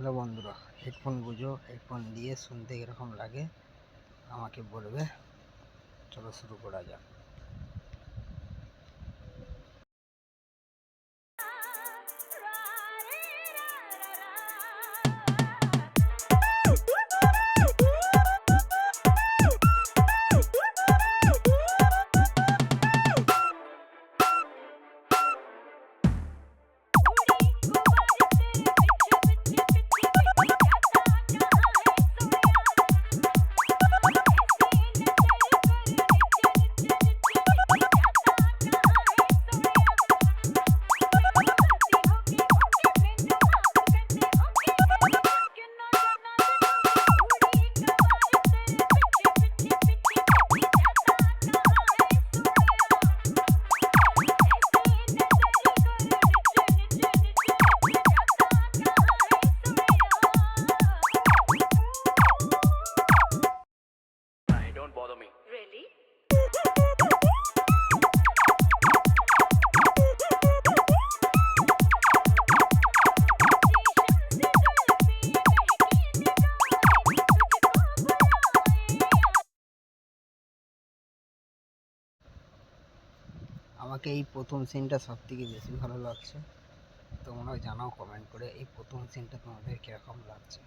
Hello বন্ধুরা, headphone বুঝো, headphone দিয়ে শুনতে এরকম লাগে আমাকে বলবে। চলো শুরু করা যাক। Don't bother me. Really? আমাকে এই প্রথম সিনটা সব থেকে বেশি ভালো লাগছে। তোমরা জানাও কমেন্ট করে এই প্রথম সিনটা তোমাদের কীরকম লাগছে।